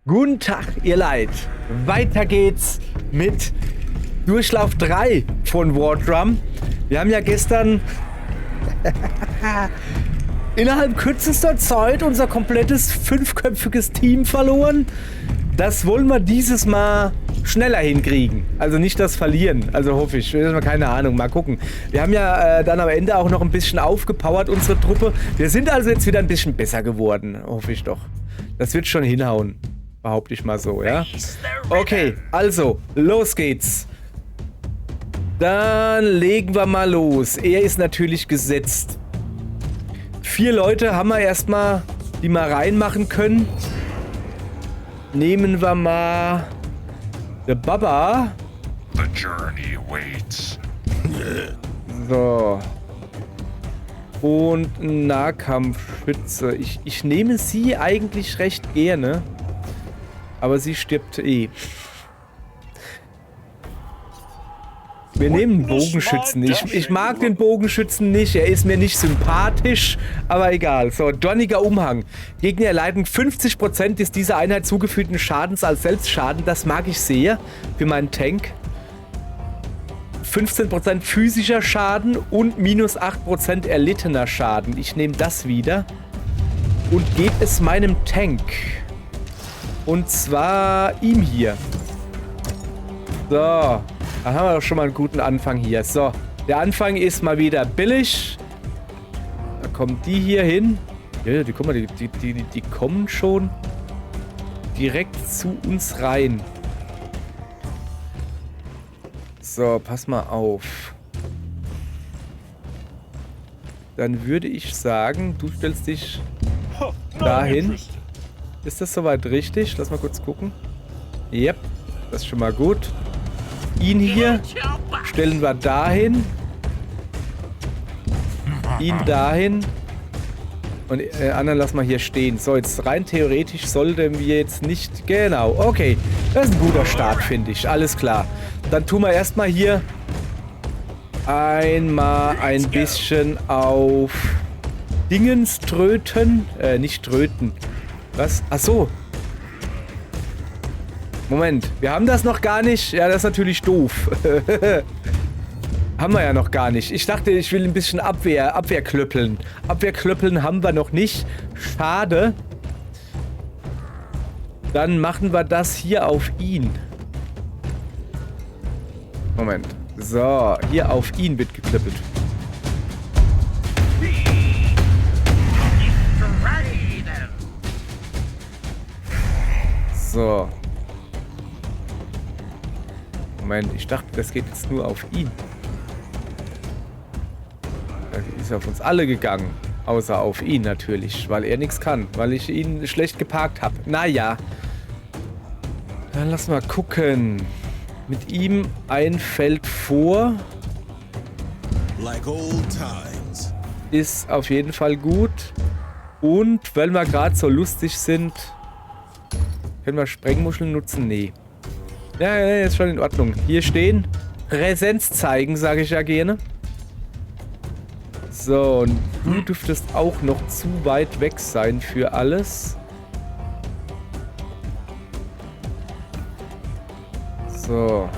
Guten Tag, ihr Leid. Weiter geht's mit Durchlauf 3 von War Drum. Wir haben ja gestern innerhalb kürzester Zeit unser komplettes 5-köpfiges Team verloren. Das wollen wir dieses Mal schneller hinkriegen. Also nicht das Verlieren. Also hoffe ich. Keine Ahnung. Mal gucken. Wir haben ja dann am Ende auch noch ein bisschen aufgepowert, unsere Truppe. Wir sind also jetzt wieder ein bisschen besser geworden. Hoffe ich doch. Das wird schon hinhauen. Behaupte ich mal so, ja? Okay, also, los geht's. Dann legen wir mal los. Er ist natürlich gesetzt. 4 Leute haben wir erstmal, die mal reinmachen können. Nehmen wir mal der Baba. The journey waits. So. Und ein Nahkampfschütze. Ich nehme sie eigentlich recht gerne. Aber sie stirbt eh. Wir nehmen Bogenschützen. Ich mag den Bogenschützen nicht. Er ist mir nicht sympathisch. Aber egal. So, Dorniger Umhang. Gegner erleiden 50% des dieser Einheit zugefügten Schadens als Selbstschaden. Das mag ich sehr für meinen Tank. 15% physischer Schaden und minus 8% erlittener Schaden. Ich nehme das wieder und gebe es meinem Tank. Und zwar ihm hier. So, da haben wir doch schon mal einen guten Anfang hier. So, der Anfang ist mal wieder billig. Da kommen die hier hin. Ja, guck mal, die kommen schon direkt zu uns rein. So, pass mal auf. Dann würde ich sagen, du stellst dich dahin. Ist das soweit richtig? Lass mal kurz gucken. Yep, das ist schon mal gut. Ihn hier stellen wir dahin. Ihn dahin. Und anderen lassen wir hier stehen. So, jetzt rein theoretisch sollten wir jetzt nicht... Genau, okay. Das ist ein guter Start, finde ich. Alles klar. Dann tun wir erstmal hier einmal ein bisschen auf Dingens tröten. Nicht tröten. Was? Ach so. Moment, wir haben das noch gar nicht. Ja, das ist natürlich doof. Haben wir ja noch gar nicht. Ich dachte, ich will ein bisschen Abwehrklöppeln. Abwehrklöppeln haben wir noch nicht. Schade. Dann machen wir das hier auf ihn. Moment. So, hier auf ihn wird geklöppelt. So. Moment, ich dachte, das geht jetzt nur auf ihn. Das ist auf uns alle gegangen. Außer auf ihn natürlich, weil er nichts kann. Weil ich ihn schlecht geparkt habe. Naja. Dann lass mal gucken. Mit ihm ein Feld vor. Like old times. Ist auf jeden Fall gut. Und weil wir gerade so lustig sind... Können wir Sprengmuscheln nutzen? Nee. Ja, ist schon in Ordnung. Hier stehen. Präsenz zeigen, sage ich ja gerne. So, und du dürftest auch noch zu weit weg sein für alles. So.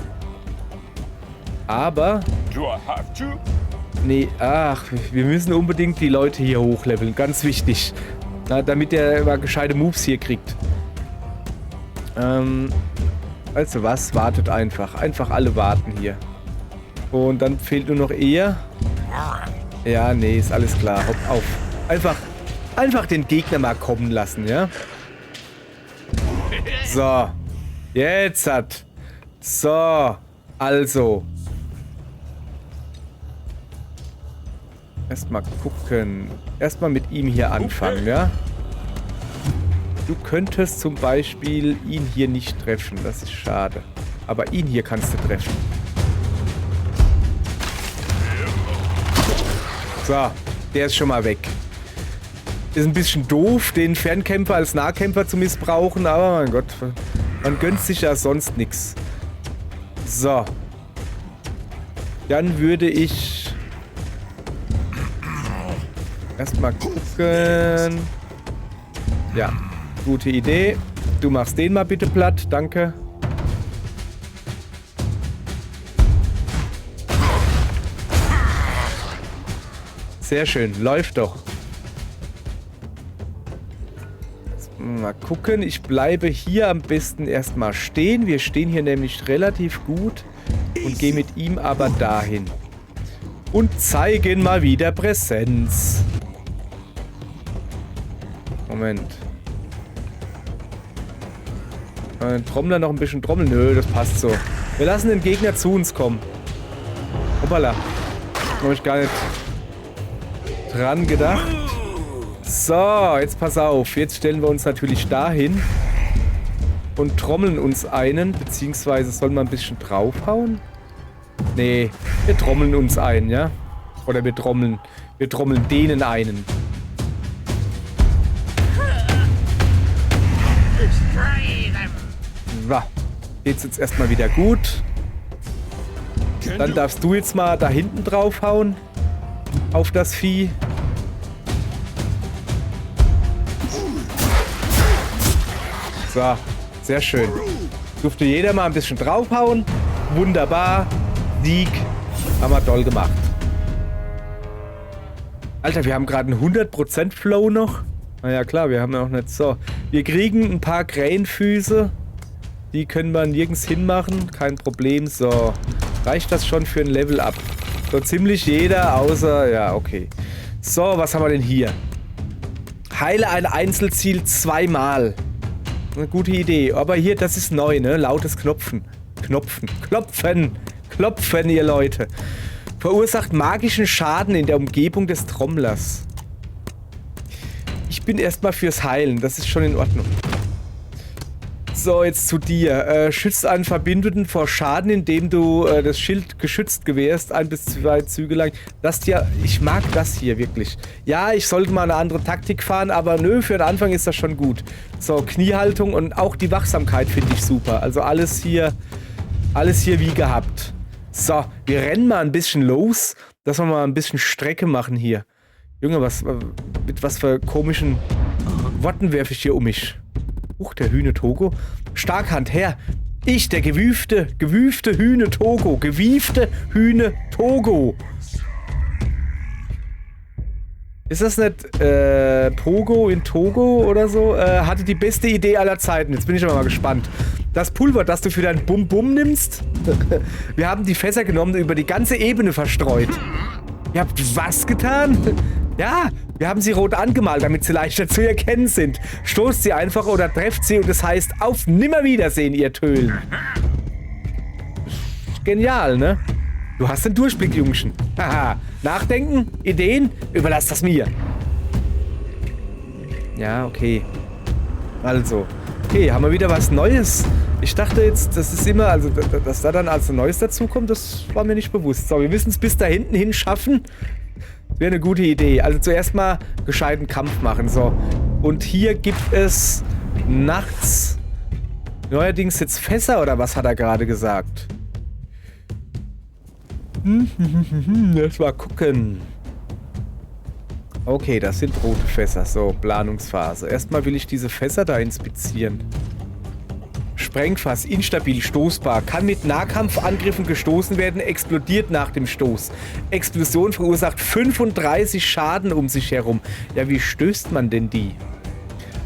Aber... Nee, ach, wir müssen unbedingt die Leute hier hochleveln. Ganz wichtig. Na, damit der immer gescheite Moves hier kriegt. Also was? Wartet einfach. Einfach alle warten hier. Und dann fehlt nur noch er. Ja, nee, ist alles klar. Hopp auf. Einfach den Gegner mal kommen lassen, ja? So. Jetzt hat. So. Also. Erstmal gucken. Erstmal mit ihm hier anfangen, ja? Du könntest zum Beispiel ihn hier nicht treffen. Das ist schade. Aber ihn hier kannst du treffen. So, der ist schon mal weg. Ist ein bisschen doof, den Fernkämpfer als Nahkämpfer zu missbrauchen, aber mein Gott, man gönnt sich ja sonst nichts. So. Dann würde ich erstmal gucken. Ja. Gute Idee. Du machst den mal bitte platt. Danke. Sehr schön. Läuft doch. Mal gucken. Ich bleibe hier am besten erstmal stehen. Wir stehen hier nämlich relativ gut. Und gehen mit ihm aber dahin. Und zeigen mal wieder Präsenz. Moment. Trommler noch ein bisschen trommeln. Nö, das passt so. Wir lassen den Gegner zu uns kommen. Hoppala. Habe ich gar nicht dran gedacht. So, jetzt pass auf. Jetzt stellen wir uns natürlich dahin. Und trommeln uns einen. Beziehungsweise sollen wir ein bisschen draufhauen? Nee, wir trommeln uns ein, ja? Oder wir trommeln denen einen. So, geht's jetzt erstmal wieder gut. Dann darfst du jetzt mal da hinten draufhauen. Auf das Vieh. So, sehr schön. Durfte jeder mal ein bisschen draufhauen. Wunderbar. Sieg. Haben wir toll gemacht. Alter, wir haben gerade einen 100% Flow noch. Naja, klar, wir haben ja auch nicht so. Wir kriegen ein paar Krähenfüße. Die können wir nirgends hinmachen. Kein Problem. So. Reicht das schon für ein Level-Up? So ziemlich jeder, außer... Ja, okay. So, was haben wir denn hier? Heile ein Einzelziel zweimal. Eine gute Idee. Aber hier, das ist neu, ne? Lautes Klopfen. Klopfen, ihr Leute. Verursacht magischen Schaden in der Umgebung des Trommlers. Ich bin erstmal fürs Heilen. Das ist schon in Ordnung. So, jetzt zu dir. Schützt einen Verbündeten vor Schaden, indem du das Schild geschützt gewährst. 1 bis 2 Züge lang. Das hier, ich mag das hier wirklich. Ja, ich sollte mal eine andere Taktik fahren, aber nö, für den Anfang ist das schon gut. So, Kniehaltung und auch die Wachsamkeit finde ich super. Also alles hier wie gehabt. So, wir rennen mal ein bisschen los, dass wir mal ein bisschen Strecke machen hier. Junge, mit was für komischen Worten werfe ich hier um mich? Der Hühne Togo. Starkhand her. Ich, der gewiefte Hühne Togo. Gewiefte Hühne Togo. Ist das nicht Pogo in Togo oder so? Hatte die beste Idee aller Zeiten. Jetzt bin ich aber mal gespannt. Das Pulver, das du für dein Bum-Bum nimmst. Wir haben die Fässer genommen und über die ganze Ebene verstreut. Ihr habt was getan? Ja, wir haben sie rot angemalt, damit sie leichter zu erkennen sind. Stoßt sie einfach oder trefft sie und es heißt auf Nimmerwiedersehen, ihr Tölen. Genial, ne? Du hast den Durchblick, Jungchen. Haha. Nachdenken? Ideen? Überlass das mir. Ja, okay. Also. Okay, haben wir wieder was Neues. Ich dachte jetzt, das ist immer, also dass da dann also Neues dazukommt, das war mir nicht bewusst. So, wir müssen es bis da hinten hin schaffen. Das wäre eine gute Idee. Also zuerst mal gescheiten Kampf machen. So. Und hier gibt es nachts neuerdings jetzt Fässer oder was hat er gerade gesagt? Lass mal gucken. Okay, das sind rote Fässer. So, Planungsphase. Erstmal will ich diese Fässer da inspizieren. Sprengfass, instabil, stoßbar, kann mit Nahkampfangriffen gestoßen werden, explodiert nach dem Stoß. Explosion verursacht 35 Schaden um sich herum. Ja, wie stößt man denn die?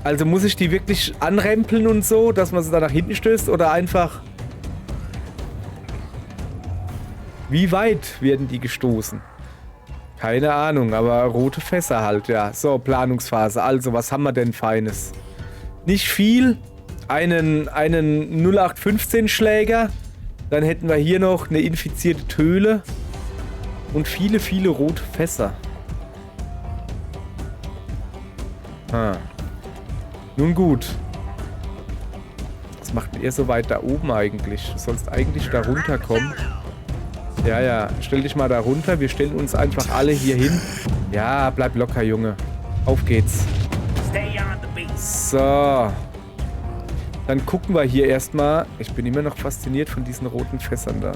Also muss ich die wirklich anrempeln und so, dass man sie da nach hinten stößt oder einfach... Wie weit werden die gestoßen? Keine Ahnung, aber rote Fässer halt, ja. So, Planungsphase. Also, was haben wir denn Feines? Nicht viel. Einen 0815-Schläger. Dann hätten wir hier noch eine infizierte Töle. Und viele, viele rote Fässer. Nun gut. Was macht ihr so weit da oben eigentlich? Du sollst eigentlich da runterkommen. Ja, ja. Stell dich mal da runter. Wir stellen uns einfach alle hier hin. Ja, bleib locker, Junge. Auf geht's. So. Dann gucken wir hier erstmal. Ich bin immer noch fasziniert von diesen roten Fässern da.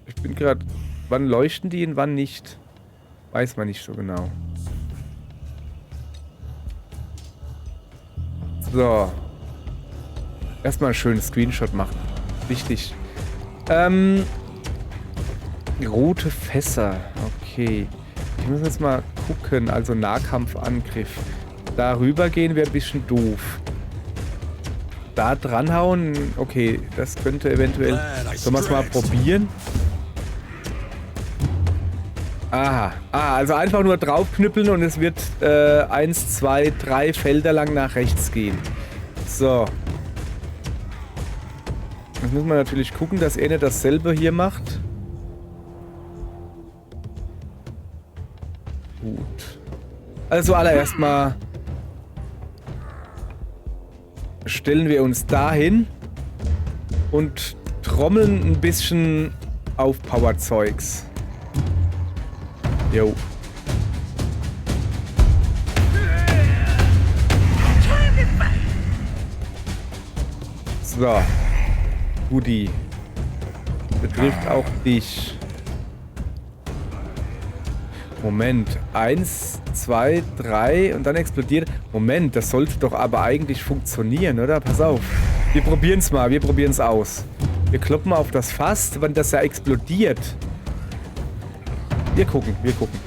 Ich bin gerade... Wann leuchten die und wann nicht? Weiß man nicht so genau. So. Erstmal einen schönen Screenshot machen. Wichtig. Rote Fässer. Okay. Ich muss jetzt mal gucken. Also Nahkampfangriff. Darüber gehen wäre ein bisschen doof. Da dranhauen. Okay, das könnte eventuell... Sollen wir es mal probieren? Aha. Ah, also einfach nur draufknüppeln und es wird 1, 2, 3 Felder lang nach rechts gehen. So. Jetzt muss man natürlich gucken, dass er nicht dasselbe hier macht. Gut. Also allererst mal stellen wir uns dahin und trommeln ein bisschen auf Powerzeugs. Jo. So. Guti. Betrifft auch dich. Moment. 1, 2, 3 und dann explodiert. Moment, das sollte doch aber eigentlich funktionieren, oder? Pass auf. Wir probieren es mal. Wir probieren es aus. Wir kloppen auf das Fass, wenn das ja explodiert. Wir gucken, wir gucken.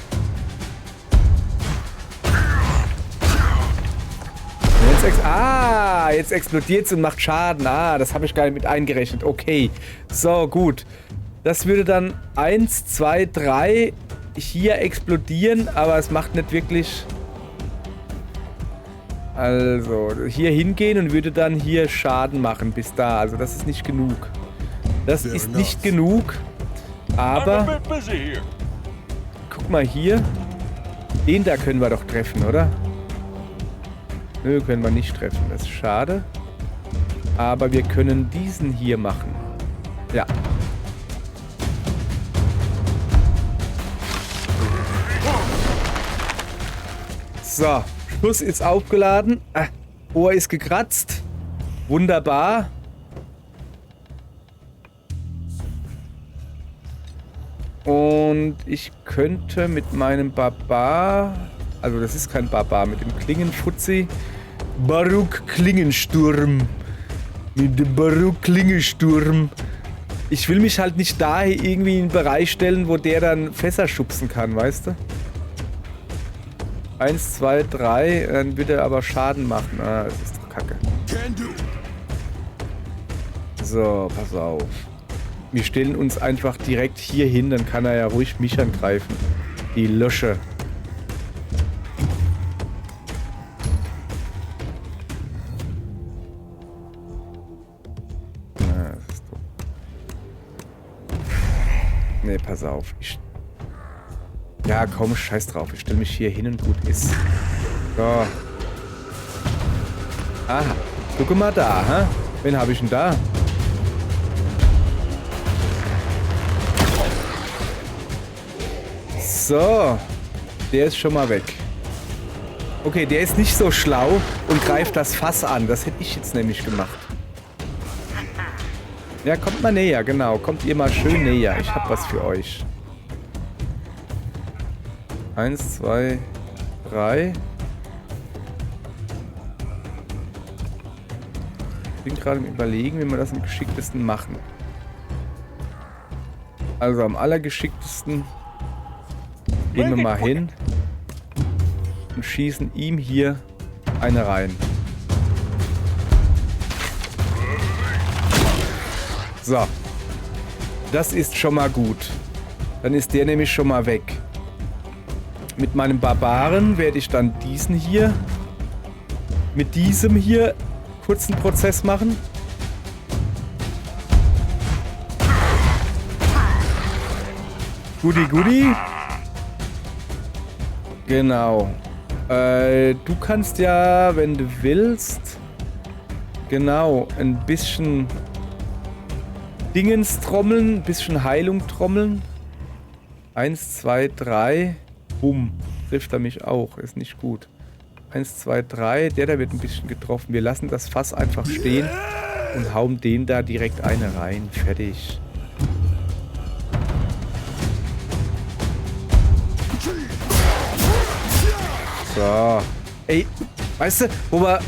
Jetzt explodiert es und macht Schaden. Ah, das habe ich gar nicht mit eingerechnet. Okay, so, gut. Das würde dann 1, 2, 3 hier explodieren, aber es macht nicht wirklich... Also, hier hingehen und würde dann hier Schaden machen bis da. Also, das ist nicht genug. Das ist nicht genug, aber... Guck mal hier. Den da können wir doch treffen, oder? Nö, können wir nicht treffen. Das ist schade. Aber wir können diesen hier machen. Ja. So. Schuss ist aufgeladen. Ohr ist gekratzt. Wunderbar. Und ich könnte mit meinem Barbar... Also das ist kein Barbar, mit dem Klingenfutzi. Baruch Klingensturm. Mit dem Baruch Klingensturm. Ich will mich halt nicht da irgendwie in einen Bereich stellen, wo der dann Fässer schubsen kann, weißt du? 1, 2, 3, dann wird er aber Schaden machen. Ah, das ist doch kacke. So, pass auf. Wir stellen uns einfach direkt hier hin, dann kann er ja ruhig mich angreifen. Die Lösche. Ne, pass auf. Ja, komm, scheiß drauf. Ich stelle mich hier hin und gut ist. So. Aha. Guck mal da, hä? Wen habe ich denn da? So. Der ist schon mal weg. Okay, der ist nicht so schlau und greift das Fass an. Das hätte ich jetzt nämlich gemacht. Ja, kommt mal näher, genau. Kommt ihr mal schön näher. Ich hab was für euch. 1, 2, 3. Ich bin gerade im Überlegen, wie wir das am geschicktesten machen. Also am allergeschicktesten gehen wir mal hin und schießen ihm hier eine rein. So. Das ist schon mal gut. Dann ist der nämlich schon mal weg. Mit meinem Barbaren werde ich dann diesen hier mit diesem hier kurzen Prozess machen. Guti, guti. Genau. Du kannst ja, wenn du willst, genau, ein bisschen Dingens trommeln, ein bisschen Heilung trommeln. 1, 2, 3. Bumm. Trifft er mich auch. Ist nicht gut. 1, 2, 3. Der da wird ein bisschen getroffen. Wir lassen das Fass einfach stehen und hauen den da direkt eine rein. Fertig. So. Ey, weißt du, wo wir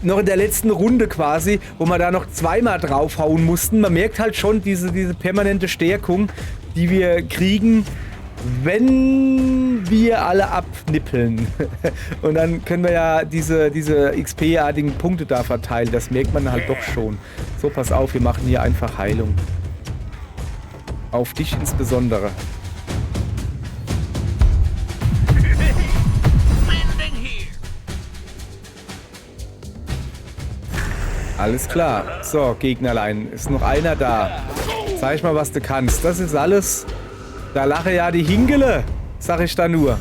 noch in der letzten Runde quasi, wo wir da noch zweimal draufhauen mussten, man merkt halt schon diese permanente Stärkung, die wir kriegen, wenn wir alle abnippeln. Und dann können wir ja diese XP-artigen Punkte da verteilen. Das merkt man halt doch schon. So, pass auf, wir machen hier einfach Heilung. Auf dich insbesondere. Alles klar. So, Gegnerlein. Ist noch einer da. Zeig mal, was du kannst. Das ist alles. Da lache ja die Hingele. Sag ich da nur.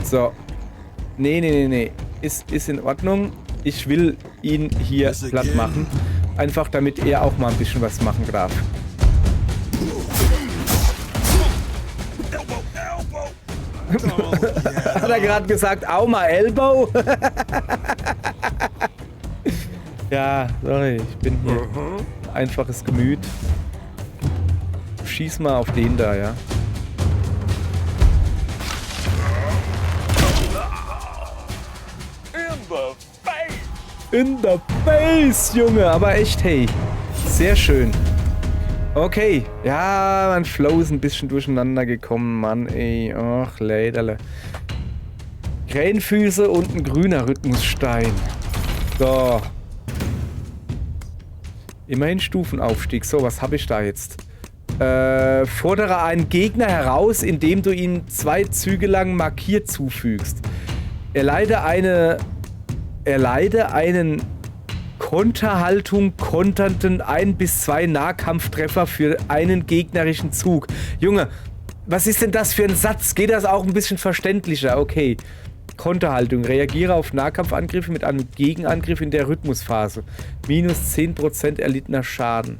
So. Nee. Ist in Ordnung. Ich will ihn hier platt machen. Einfach, damit er auch mal ein bisschen was machen darf. Hat er gerade gesagt, au mal Elbow? Ja, sorry, ich bin hier. Einfaches Gemüt. Schieß mal auf den da, ja. In the face, Junge. Aber echt, hey. Sehr schön. Okay. Ja, mein Flow ist ein bisschen durcheinander gekommen, Mann, ey. Ach, leiderle. Krähenfüße und ein grüner Rhythmusstein. So. Immerhin Stufenaufstieg. So, was habe ich da jetzt? Fordere einen Gegner heraus, indem du ihn 2 Züge lang markiert zufügst. Erleide einen Konterhaltung konternden 1 bis 2 Nahkampftreffer für einen gegnerischen Zug. Junge, was ist denn das für ein Satz? Geht das auch ein bisschen verständlicher? Okay. Konterhaltung. Reagiere auf Nahkampfangriffe mit einem Gegenangriff in der Rhythmusphase. Minus 10% erlittener Schaden.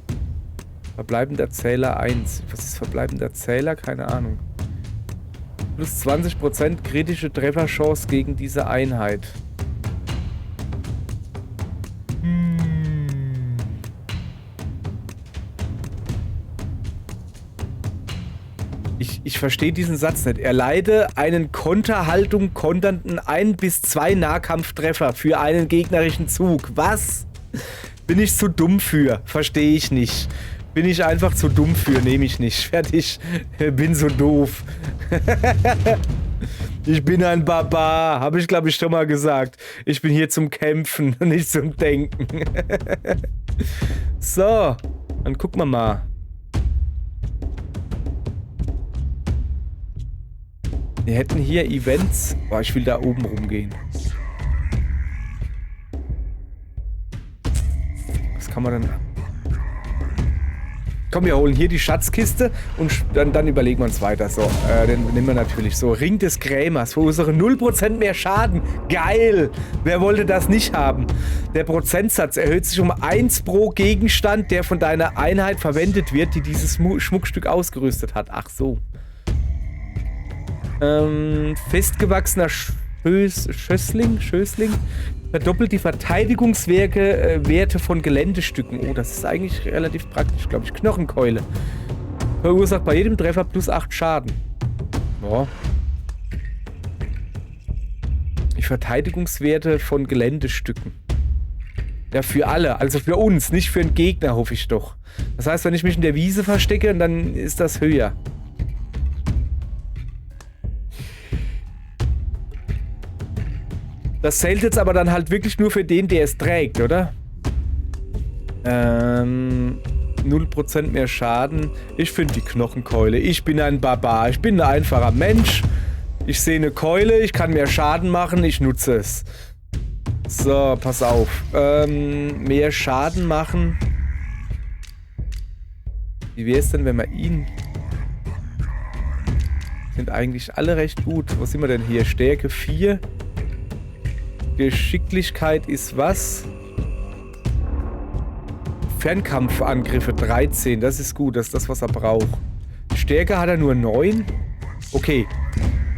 Verbleibender Zähler 1. Was ist verbleibender Zähler? Keine Ahnung. Plus 20% kritische Trefferchance gegen diese Einheit. Ich verstehe diesen Satz nicht. Erleide einen Konterhaltung konternden 1 bis 2 Nahkampftreffer für einen gegnerischen Zug. Was? Bin ich zu dumm für? Verstehe ich nicht. Bin ich einfach zu dumm für? Nehme ich nicht. Fertig. Bin so doof. Ich bin ein Barbar. Habe ich, glaube ich, schon mal gesagt. Ich bin hier zum Kämpfen, nicht zum Denken. So. Dann gucken wir mal. Wir hätten hier Events. Boah, ich will da oben rumgehen. Was kann man denn... Komm, wir holen hier die Schatzkiste und dann überlegen wir uns weiter. So, den nehmen wir natürlich so. Ring des Krämers. Verursache 0% mehr Schaden. Geil! Wer wollte das nicht haben? Der Prozentsatz erhöht sich um 1 pro Gegenstand, der von deiner Einheit verwendet wird, die dieses Schmuckstück ausgerüstet hat. Ach so. Festgewachsener Schößling verdoppelt die Verteidigungswerte von Geländestücken. Oh, das ist eigentlich relativ praktisch, glaube ich. Knochenkeule. Verursacht bei jedem Treffer plus 8 Schaden. Boah. Die Verteidigungswerte von Geländestücken. Ja, für alle. Also für uns, nicht für den Gegner, hoffe ich doch. Das heißt, wenn ich mich in der Wiese verstecke, dann ist das höher. Das zählt jetzt aber dann halt wirklich nur für den, der es trägt, oder? 0% mehr Schaden. Ich finde die Knochenkeule. Ich bin ein Barbar. Ich bin ein einfacher Mensch. Ich sehe eine Keule. Ich kann mehr Schaden machen. Ich nutze es. So, pass auf. Mehr Schaden machen. Wie wäre es denn, wenn wir ihn... Sind eigentlich alle recht gut. Was sind wir denn hier? Stärke 4. Geschicklichkeit ist was? Fernkampfangriffe 13. Das ist gut. Das ist das, was er braucht. Stärke hat er nur 9. Okay.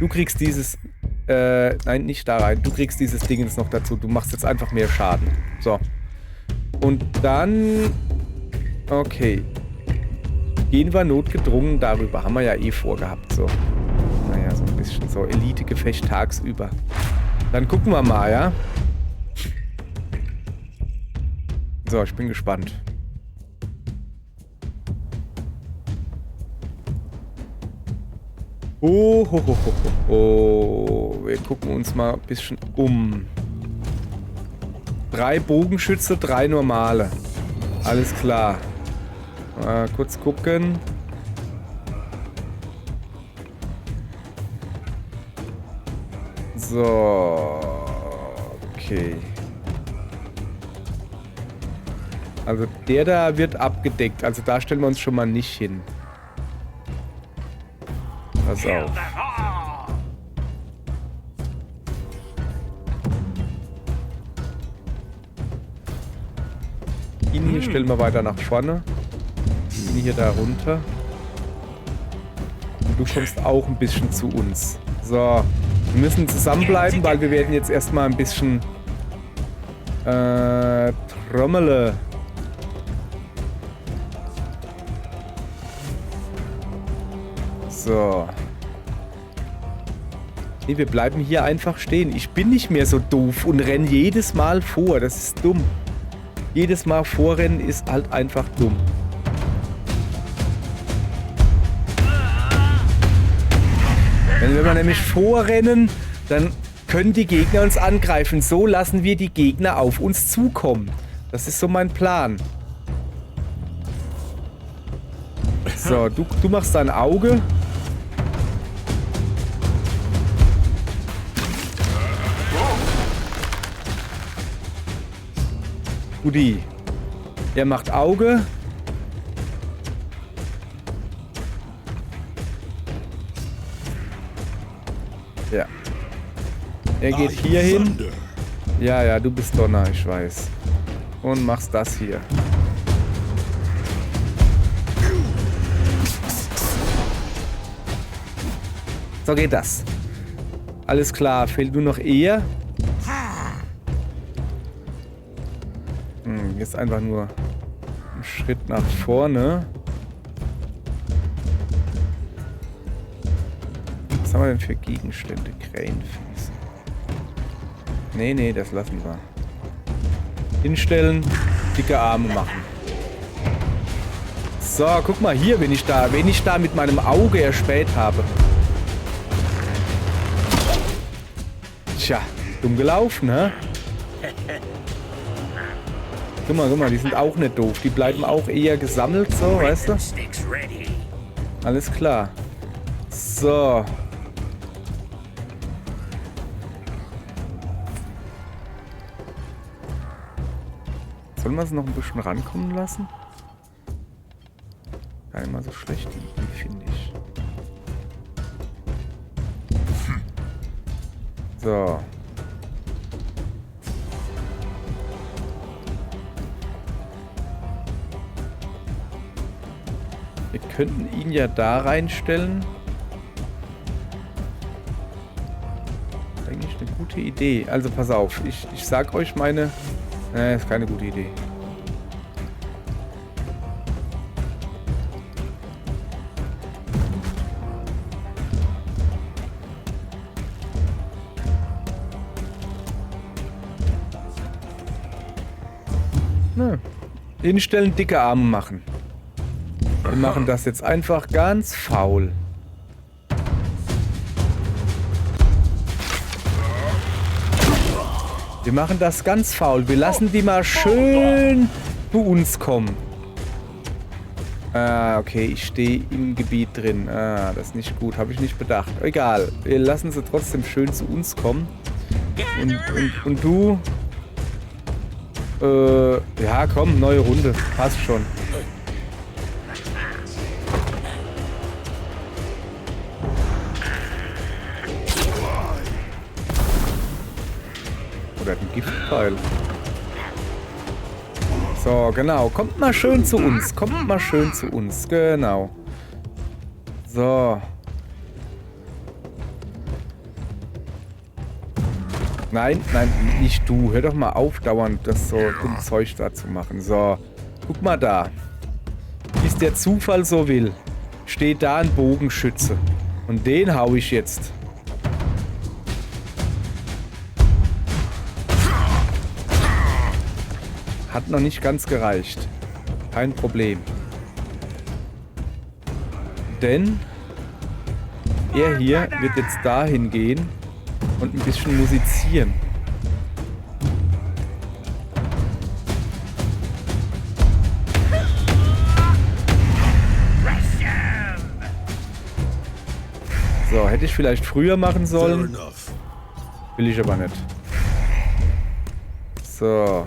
Du kriegst dieses... nein, nicht da rein. Du kriegst dieses Ding jetzt noch dazu. Du machst jetzt einfach mehr Schaden. So. Und dann... Okay. Gehen wir notgedrungen darüber. Haben wir ja eh vorgehabt. So. Naja, so ein bisschen. bisschen so Elite-Gefecht tagsüber. Dann gucken wir mal, ja? So, ich bin gespannt. Oh, ho, ho, ho, ho. Oh, wir gucken uns mal ein bisschen um. 3 Bogenschütze, 3 normale. Alles klar. Mal kurz gucken. So. Okay. Also der da wird abgedeckt. Also da stellen wir uns schon mal nicht hin. Pass auf. Ihn hier stellen wir weiter nach vorne. Ihn hier da runter. Und du kommst auch ein bisschen zu uns. So. Wir müssen zusammenbleiben, weil wir werden jetzt erstmal ein bisschen Trommele. So. Nee, wir bleiben hier einfach stehen. Ich bin nicht mehr so doof und renne jedes Mal vor. Das ist dumm. Jedes Mal vorrennen ist halt einfach dumm. Wenn wir nämlich vorrennen, dann können die Gegner uns angreifen. So lassen wir die Gegner auf uns zukommen. Das ist so mein Plan. So, du machst dein Auge. Udi. Er macht Auge. Ja. Er geht hier hin. Ja, du bist Donner, ich weiß. Und machst das hier. So geht das. Alles klar, fehlt nur noch er. Jetzt einfach nur einen Schritt nach vorne. Was haben wir denn für Gegenstände? Krähenfüße. Nee, das lassen wir. Hinstellen, dicke Arme machen. So, guck mal hier, wen ich da mit meinem Auge erspäht habe. Tja, dumm gelaufen, hä? Guck mal, die sind auch nicht doof. Die bleiben auch eher gesammelt, so, weißt du? Alles klar. So. Sollen wir sie noch ein bisschen rankommen lassen? Gar nicht mal so schlecht, die finde ich. So. Wir könnten ihn ja da reinstellen. Eigentlich eine gute Idee. Also pass auf, ich sag euch meine... Nee, ist keine gute Idee. Hinstellen, dicke Arme machen. Wir machen das jetzt einfach ganz faul. Wir machen das ganz faul. Wir lassen die mal schön zu uns kommen. Ah, okay, ich stehe im Gebiet drin. Ah, das ist nicht gut, habe ich nicht bedacht. Egal, wir lassen sie trotzdem schön zu uns kommen. Und du... ja, komm, neue Runde. Passt schon. Oder ein Giftpfeil. So, genau. Kommt mal schön zu uns. Kommt mal schön zu uns. Genau. So. Nein, nicht du. Hör doch mal auf, dauernd das so dumm Zeug da zu machen. So, guck mal da. Wie es der Zufall so will, steht da ein Bogenschütze. Und den hau ich jetzt Hat noch nicht ganz gereicht. Kein Problem. Denn er hier wird jetzt dahin gehen und ein bisschen musizieren. So, hätte ich vielleicht früher machen Fair sollen. enough. Will ich aber nicht. So.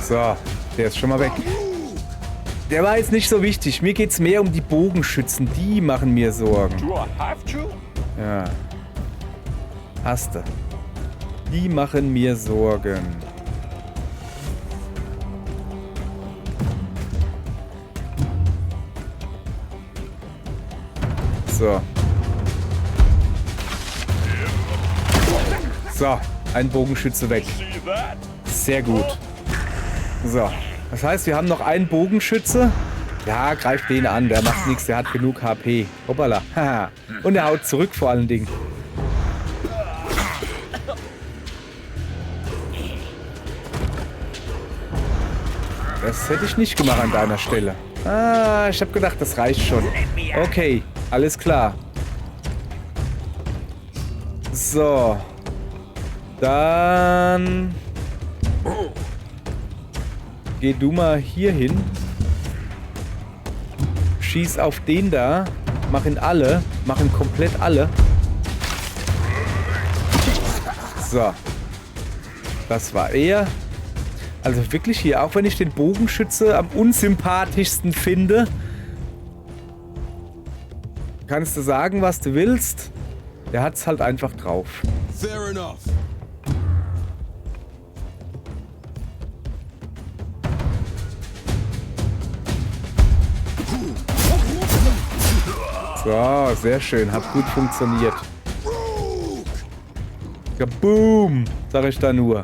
So, der ist schon mal weg. Der war jetzt nicht so wichtig. Mir geht's mehr um die Bogenschützen. Die machen mir Sorgen. Do I have to? Ja. Hast du. Die machen mir Sorgen. So. So, ein Bogenschütze weg. See that? Sehr gut. So, das heißt, wir haben noch einen Bogenschütze. Ja, greift den an, der macht nichts, der hat genug HP. Hoppala. Haha. Und er haut zurück vor allen Dingen. Das hätte ich nicht gemacht an deiner Stelle. Ah, ich habe gedacht, das reicht schon. Okay, alles klar. So. Dann geh du mal hier hin. Schieß auf den da. Mach ihn alle. Mach ihn komplett alle. So. Das war er. Also wirklich hier, auch wenn ich den Bogenschütze am unsympathischsten finde, kannst du sagen, was du willst. Der hat's halt einfach drauf. Fair enough. So, sehr schön. Hat gut funktioniert. Kaboom, sag ich da nur.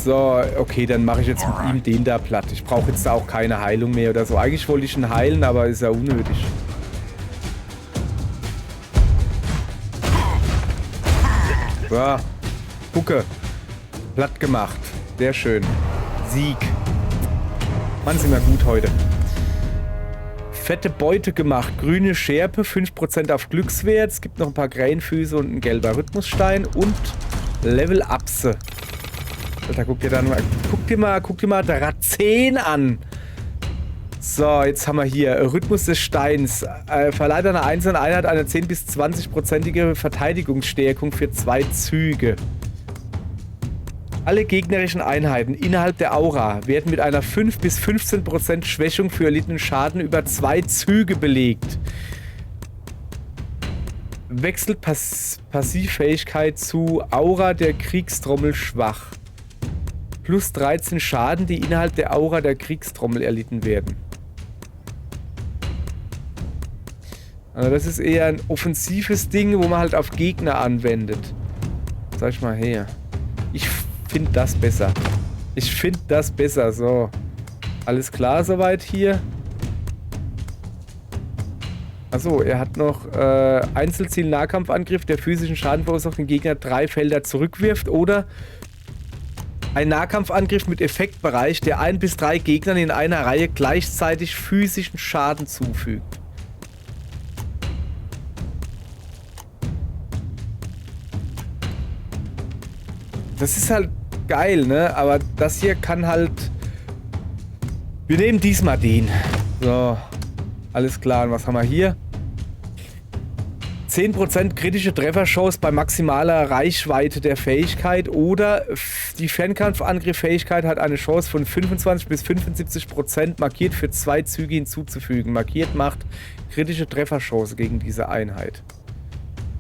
So, okay, dann mache ich jetzt mit ihm den da platt. Ich brauche jetzt auch keine Heilung mehr oder so. Eigentlich wollte ich ihn heilen, aber ist ja unnötig. So, gucke. Platt gemacht. Sehr schön. Sieg. Mann, sind wir gut heute. Fette Beute gemacht. Grüne Schärpe, 5% auf Glückswert. Es gibt noch ein paar Krähenfüße und ein gelber Rhythmusstein. Und Level-Upse. Alter, guck dir mal Drazen an. So, jetzt haben wir hier Rhythmus des Steins. Verleiht einer einzelnen Einheit eine 10- bis 20%ige Verteidigungsstärkung für 2 Züge. Alle gegnerischen Einheiten innerhalb der Aura werden mit einer 5 bis 15% Schwächung für erlittenen Schaden über 2 Züge belegt. Wechselt Passivfähigkeit zu Aura der Kriegstrommel schwach. Plus 13 Schaden, die innerhalb der Aura der Kriegstrommel erlitten werden. Also das ist eher ein offensives Ding, wo man halt auf Gegner anwendet. Sag ich mal her. Ich finde das besser. Ich finde das besser. So. Alles klar soweit hier. Achso, er hat noch Einzelziel-Nahkampfangriff, der physischen Schaden verursacht, den Gegner 3 Felder zurückwirft, oder ein Nahkampfangriff mit Effektbereich, der 1 bis 3 Gegnern in einer Reihe gleichzeitig physischen Schaden zufügt. Das ist halt geil, ne? Aber das hier kann halt... Wir nehmen diesmal den. So, alles klar. Und was haben wir hier? 10% kritische Trefferchance bei maximaler Reichweite der Fähigkeit, oder die Fernkampfangrifffähigkeit hat eine Chance von 25 bis 75% markiert für 2 Züge hinzuzufügen. Markiert macht kritische Trefferchance gegen diese Einheit.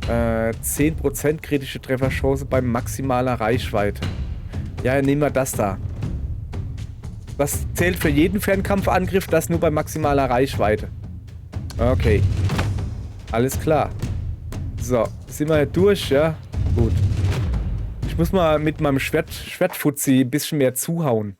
10% kritische Trefferchance bei maximaler Reichweite. Ja, nehmen wir das da. Das zählt für jeden Fernkampfangriff, das nur bei maximaler Reichweite. Okay. Alles klar. So, sind wir durch, ja? Gut. Ich muss mal mit meinem Schwertfuzzi ein bisschen mehr zuhauen.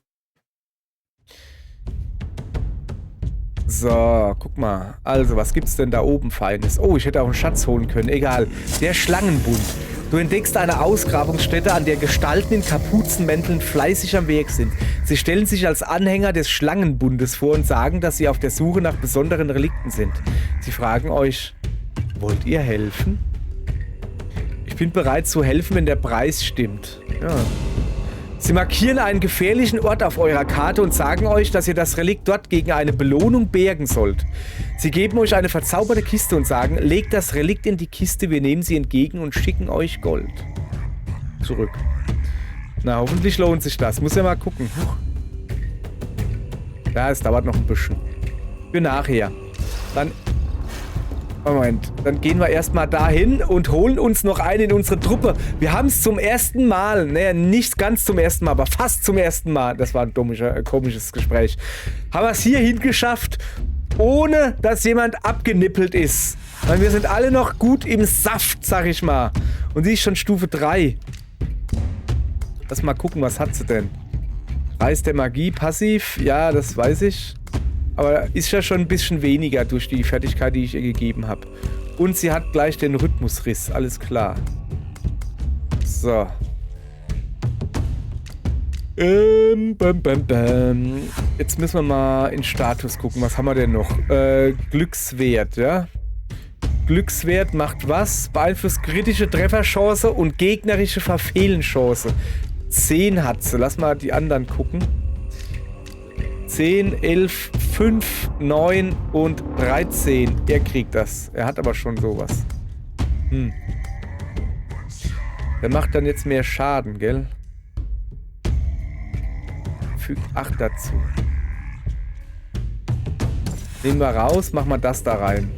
So, guck mal. Also, was gibt's denn da oben Feines? Oh, ich hätte auch einen Schatz holen können. Egal. Der Schlangenbund. Du entdeckst eine Ausgrabungsstätte, an der Gestalten in Kapuzenmänteln fleißig am Werk sind. Sie stellen sich als Anhänger des Schlangenbundes vor und sagen, dass sie auf der Suche nach besonderen Relikten sind. Sie fragen euch, wollt ihr helfen? Ich bin bereit zu helfen, wenn der Preis stimmt. Ja. Sie markieren einen gefährlichen Ort auf eurer Karte und sagen euch, dass ihr das Relikt dort gegen eine Belohnung bergen sollt. Sie geben euch eine verzauberte Kiste und sagen, legt das Relikt in die Kiste, wir nehmen sie entgegen und schicken euch Gold. Zurück. Na, hoffentlich lohnt sich das. Muss ja mal gucken. Ja, es dauert noch ein bisschen. Für nachher. Dann... Moment, dann gehen wir erstmal dahin und holen uns noch einen in unsere Truppe. Wir haben es zum ersten Mal, naja, nicht ganz zum ersten Mal, aber fast zum ersten Mal, das war ein komisches Gespräch, haben wir es hierhin geschafft, ohne dass jemand abgenippelt ist. Weil wir sind alle noch gut im Saft, sag ich mal. Und sie ist schon Stufe 3. Lass mal gucken, was hat sie denn? Preis der Magie, passiv, ja, das weiß ich. Aber ist ja schon ein bisschen weniger durch die Fertigkeit, die ich ihr gegeben habe. Und sie hat gleich den Rhythmusriss, alles klar. So. Jetzt müssen wir mal in Status gucken. Was haben wir denn noch? Glückswert, ja? Glückswert macht was? Beeinflusst kritische Trefferchance und gegnerische Verfehlenchance. 10 hat sie. Lass mal die anderen gucken. 10, 11, 5, 9 und 13. Er kriegt das. Er hat aber schon sowas. Der macht dann jetzt mehr Schaden, gell? Fügt 8 dazu. Nehmen wir raus, machen wir das da rein.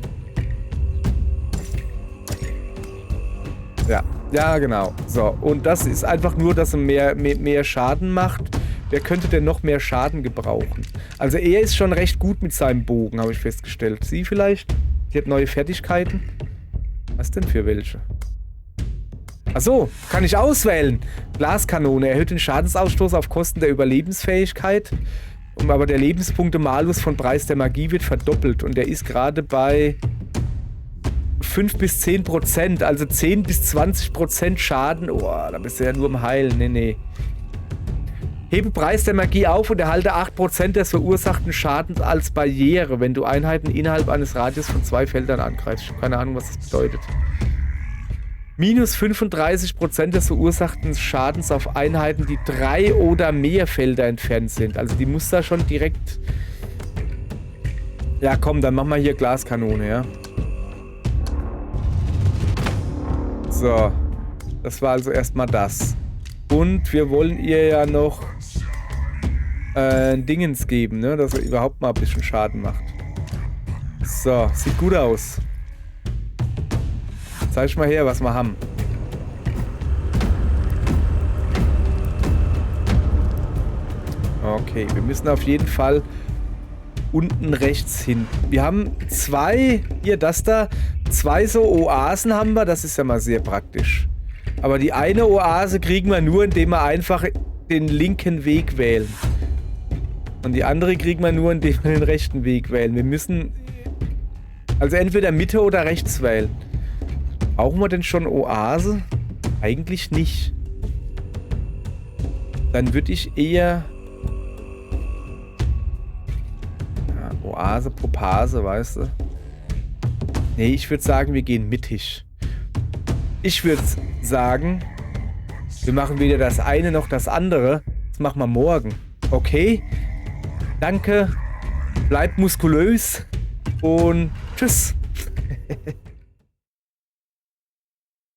Ja, genau. So, und das ist einfach nur, dass er mehr Schaden macht. Wer könnte denn noch mehr Schaden gebrauchen? Also er ist schon recht gut mit seinem Bogen, habe ich festgestellt. Sie vielleicht? Die hat neue Fertigkeiten. Was denn für welche? Achso, kann ich auswählen. Glaskanone erhöht den Schadensausstoß auf Kosten der Überlebensfähigkeit. Aber der Lebenspunkte-Malus von Preis der Magie wird verdoppelt. Und der ist gerade bei 5 bis 10%. Also 10 bis 20% Schaden. Oh, da bist du ja nur im Heilen. Nee. Hebe Preis der Magie auf und erhalte 8% des verursachten Schadens als Barriere, wenn du Einheiten innerhalb eines Radius von 2 Feldern angreifst. Ich habe keine Ahnung, was das bedeutet. Minus 35% des verursachten Schadens auf Einheiten, die 3 oder mehr Felder entfernt sind. Also die muss da schon direkt... Ja komm, dann machen wir hier Glaskanone, ja. So. Das war also erstmal das. Und wir wollen ihr ja noch Dingens geben, ne? Dass er überhaupt mal ein bisschen Schaden macht. So, sieht gut aus. Zeig mal her, was wir haben. Okay, wir müssen auf jeden Fall unten rechts hin. Wir haben 2, hier das da, 2 so Oasen haben wir, das ist ja mal sehr praktisch. Aber die eine Oase kriegen wir nur, indem wir einfach den linken Weg wählen. Und die andere kriegen wir nur, indem wir den rechten Weg wählen. Wir müssen also entweder Mitte oder rechts wählen. Brauchen wir denn schon Oase? Eigentlich nicht. Dann würde ich eher... Ja, Oase, Propase, weißt du? Nee, ich würde sagen, wir gehen mittig. Ich würde sagen, wir machen weder das eine noch das andere. Das machen wir morgen. Okay? Danke. Bleibt muskulös. Und tschüss.